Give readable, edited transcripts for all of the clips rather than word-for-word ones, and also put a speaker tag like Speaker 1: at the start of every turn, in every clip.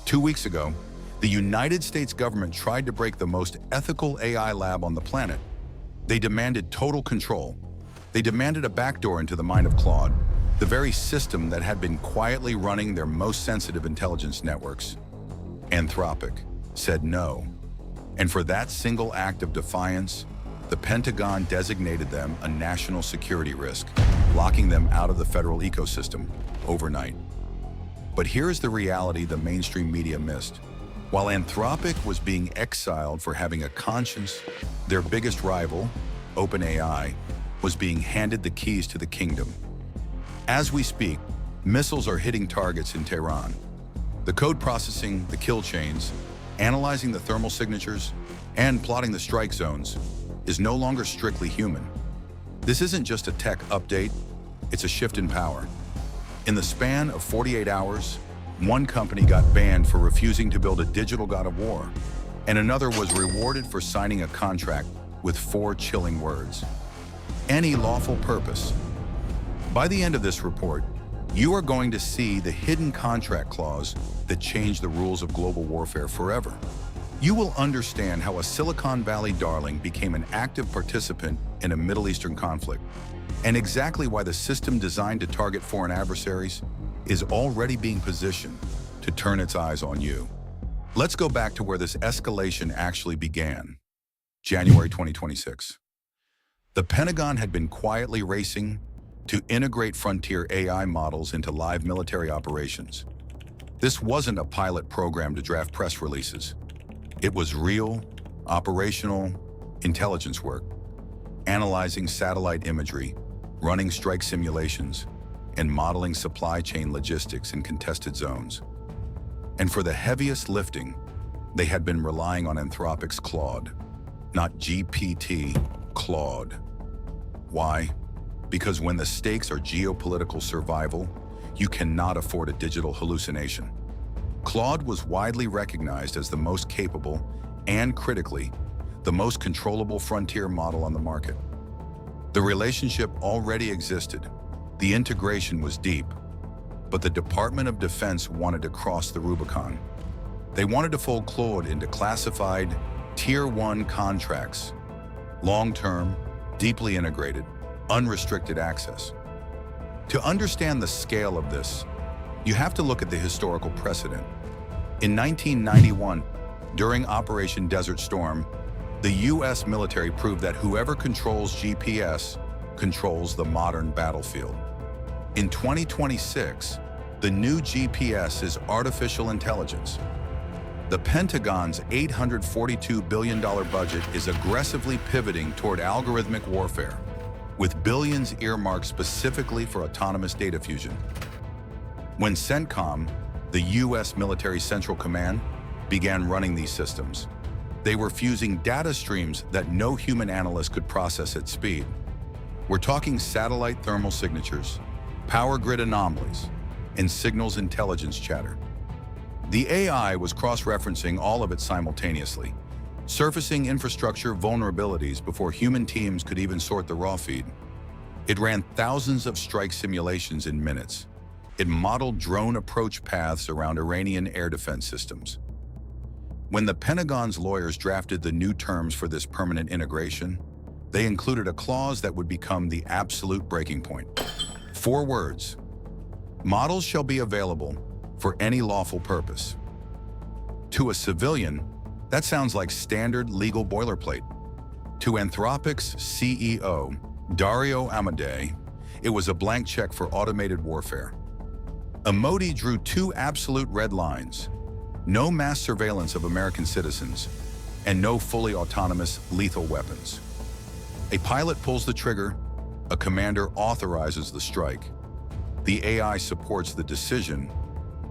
Speaker 1: 2 weeks ago, the United States government tried to break the most ethical AI lab on the planet. They demanded total control. They demanded a backdoor into the mind of Claude, the very system that had been quietly running their most sensitive intelligence networks. Anthropic said no. And for that single act of defiance, the Pentagon designated them a national security risk, locking them out of the federal ecosystem overnight. But here's the reality the mainstream media missed. While Anthropic was being exiled for having a conscience, their biggest rival, OpenAI, was being handed the keys to the kingdom. As we speak, missiles are hitting targets in Tehran. The code processing the kill chains, analyzing the thermal signatures, and plotting the strike zones is no longer strictly human. This isn't just a tech update, it's a shift in power. In the span of 48 hours, one company got banned for refusing to build a digital god of war, and another was rewarded for signing a contract with 4 chilling words: any lawful purpose. By the end of this report, you are going to see the hidden contract clause that changed the rules of global warfare forever. You will understand how a Silicon Valley darling became an active participant in a Middle Eastern conflict, and exactly why the system designed to target foreign adversaries is already being positioned to turn its eyes on you. Let's go back to where this escalation actually began. January 2026. The Pentagon had been quietly racing to integrate frontier AI models into live military operations. This wasn't a pilot program to draft press releases. It was real, operational intelligence work, analyzing satellite imagery, running strike simulations, and modeling supply chain logistics in contested zones. And for the heaviest lifting, they had been relying on Anthropic's Claude, not GPT, Claude. Why? Because when the stakes are geopolitical survival, you cannot afford a digital hallucination. Claude was widely recognized as the most capable and, critically, the most controllable frontier model on the market. The relationship already existed. The integration was deep, but the Department of Defense wanted to cross the Rubicon. They wanted to fold Claude into classified Tier 1 contracts, long-term, deeply integrated, unrestricted access. To understand the scale of this, you have to look at the historical precedent. In 1991, during Operation Desert Storm, the U.S. military proved that whoever controls GPS controls the modern battlefield. In 2026, the new GPS is artificial intelligence. The Pentagon's $842 billion budget is aggressively pivoting toward algorithmic warfare, with billions earmarked specifically for autonomous data fusion. When CENTCOM, the U.S. Military Central Command, began running these systems, they were fusing data streams that no human analyst could process at speed. We're talking satellite thermal signatures, power grid anomalies, and signals intelligence chatter. The AI was cross-referencing all of it simultaneously, surfacing infrastructure vulnerabilities before human teams could even sort the raw feed. It ran thousands of strike simulations in minutes. It modeled drone approach paths around Iranian air defense systems. When the Pentagon's lawyers drafted the new terms for this permanent integration, they included a clause that would become the absolute breaking point. 4 words: models shall be available for any lawful purpose. To a civilian, that sounds like standard legal boilerplate. To Anthropic's CEO, Dario Amodei, it was a blank check for automated warfare. Amodei drew 2 absolute red lines: no mass surveillance of American citizens, and no fully autonomous lethal weapons. A pilot pulls the trigger, a commander authorizes the strike. The AI supports the decision,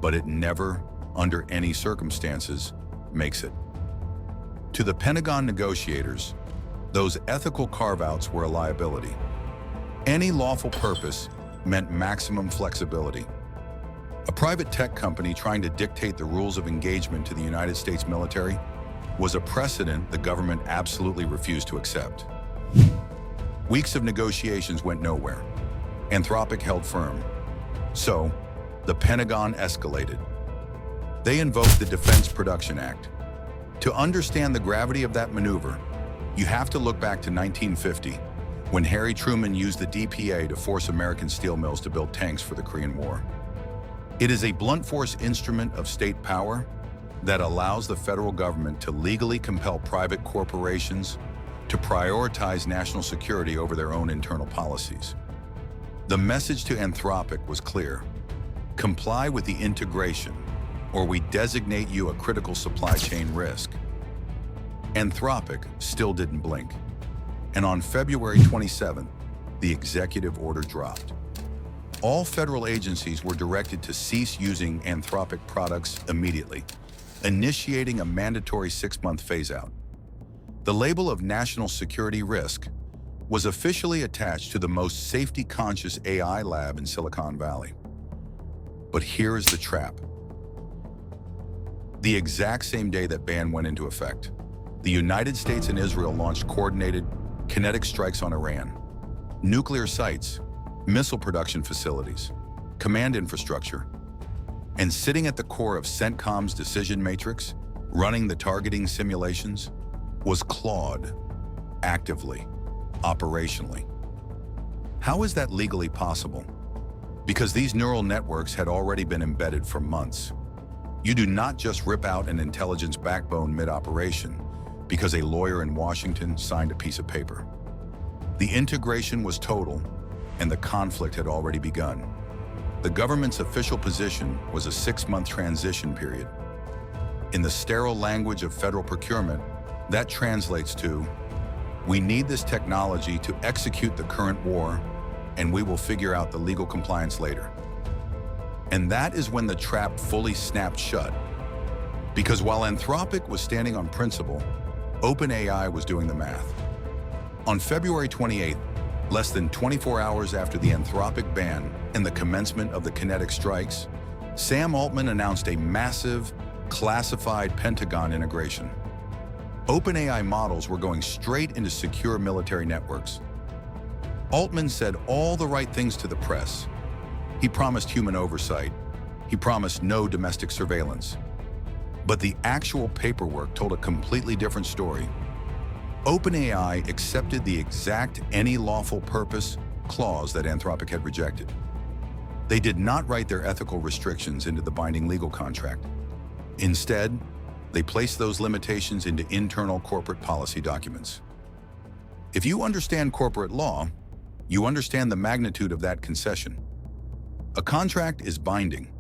Speaker 1: but it never, under any circumstances, makes it. To the Pentagon negotiators, those ethical carve-outs were a liability. Any lawful purpose meant maximum flexibility. A private tech company trying to dictate the rules of engagement to the United States military was a precedent the government absolutely refused to accept. Weeks of negotiations went nowhere. Anthropic held firm. So, the Pentagon escalated. They invoked the Defense Production Act. To understand the gravity of that maneuver, you have to look back to 1950, when Harry Truman used the DPA to force American steel mills to build tanks for the Korean War. It is a blunt force instrument of state power that allows the federal government to legally compel private corporations to prioritize national security over their own internal policies. The message to Anthropic was clear: comply with the integration, or we designate you a critical supply chain risk. Anthropic still didn't blink. And on February 27th, the executive order dropped. All federal agencies were directed to cease using Anthropic products immediately, initiating a mandatory 6-month phase-out. The label of national security risk was officially attached to the most safety-conscious AI lab in Silicon Valley. But here is the trap. The exact same day that ban went into effect, the United States and Israel launched coordinated kinetic strikes on Iran. Nuclear sites, missile production facilities, command infrastructure, and sitting at the core of CENTCOM's decision matrix, running the targeting simulations, was Claude, actively, operationally. How is that legally possible? Because these neural networks had already been embedded for months. You do not just rip out an intelligence backbone mid-operation because a lawyer in Washington signed a piece of paper. The integration was total, and the conflict had already begun. The government's official position was a 6-month transition period. In the sterile language of federal procurement, that translates to, we need this technology to execute the current war, and we will figure out the legal compliance later. And that is when the trap fully snapped shut. Because while Anthropic was standing on principle, OpenAI was doing the math. On February 28th, less than 24 hours after the Anthropic ban and the commencement of the kinetic strikes, Sam Altman announced a massive, classified Pentagon integration. OpenAI models were going straight into secure military networks. Altman said all the right things to the press. He promised human oversight. He promised no domestic surveillance. But the actual paperwork told a completely different story. OpenAI accepted the exact any lawful purpose clause that Anthropic had rejected. They did not write their ethical restrictions into the binding legal contract. Instead, they placed those limitations into internal corporate policy documents. If you understand corporate law, you understand the magnitude of that concession. A contract is binding.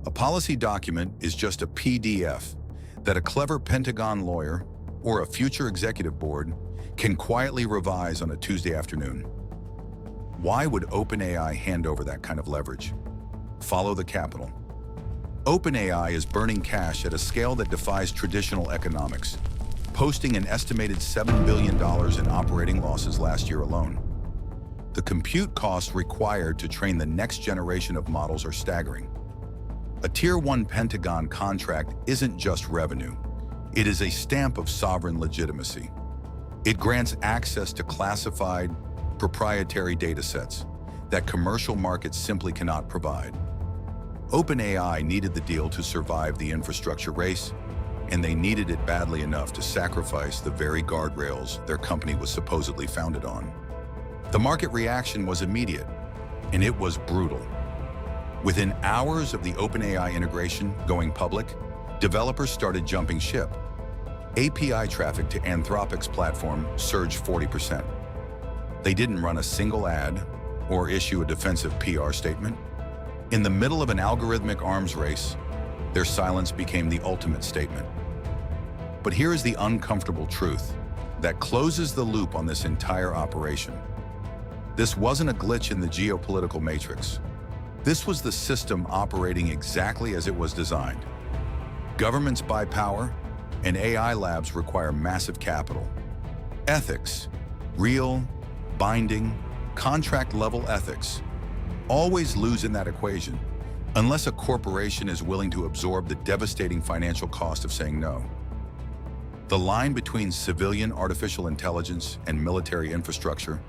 Speaker 1: A policy document is just a PDF that a clever Pentagon lawyer or a future executive board can quietly revise on a Tuesday afternoon. Why would OpenAI hand over that kind of leverage? Follow the capital. OpenAI is burning cash at a scale that defies traditional economics, posting an estimated $7 billion in operating losses last year alone. The compute costs required to train the next generation of models are staggering. A Tier 1 Pentagon contract isn't just revenue. It is a stamp of sovereign legitimacy. It grants access to classified, proprietary datasets that commercial markets simply cannot provide. OpenAI needed the deal to survive the infrastructure race, and they needed it badly enough to sacrifice the very guardrails their company was supposedly founded on. The market reaction was immediate, and it was brutal. Within hours of the OpenAI integration going public, developers started jumping ship. API traffic to Anthropic's platform surged 40%. They didn't run a single ad or issue a defensive PR statement. In the middle of an algorithmic arms race, their silence became the ultimate statement. But here is the uncomfortable truth that closes the loop on this entire operation. This wasn't a glitch in the geopolitical matrix. This was the system operating exactly as it was designed. Governments buy power, and AI labs require massive capital. Ethics, real, binding, contract-level ethics, always lose in that equation, unless a corporation is willing to absorb the devastating financial cost of saying no. The line between civilian artificial intelligence and military infrastructure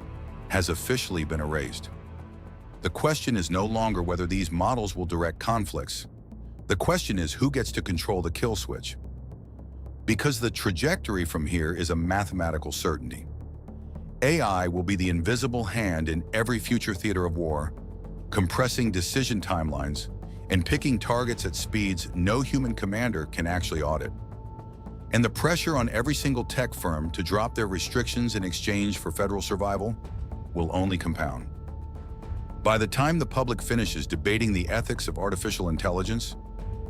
Speaker 1: has officially been erased. The question is no longer whether these models will direct conflicts, The question is, who gets to control the kill switch? Because the trajectory from here is a mathematical certainty. AI will be the invisible hand in every future theater of war, compressing decision timelines and picking targets at speeds no human commander can actually audit. And the pressure on every single tech firm to drop their restrictions in exchange for federal survival will only compound. By the time the public finishes debating the ethics of artificial intelligence,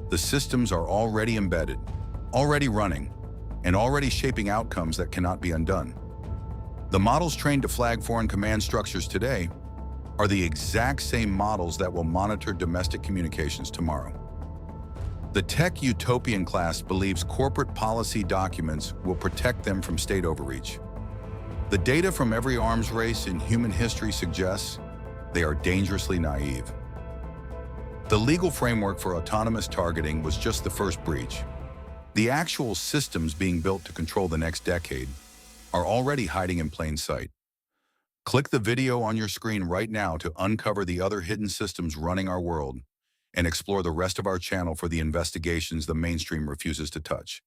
Speaker 1: the systems are already embedded, already running, and already shaping outcomes that cannot be undone. The models trained to flag foreign command structures today are the exact same models that will monitor domestic communications tomorrow. The tech utopian class believes corporate policy documents will protect them from state overreach. The data from every arms race in human history suggests they are dangerously naive. The legal framework for autonomous targeting was just the first breach. The actual systems being built to control the next decade are already hiding in plain sight. Click the video on your screen right now to uncover the other hidden systems running our world and explore the rest of our channel for the investigations the mainstream refuses to touch.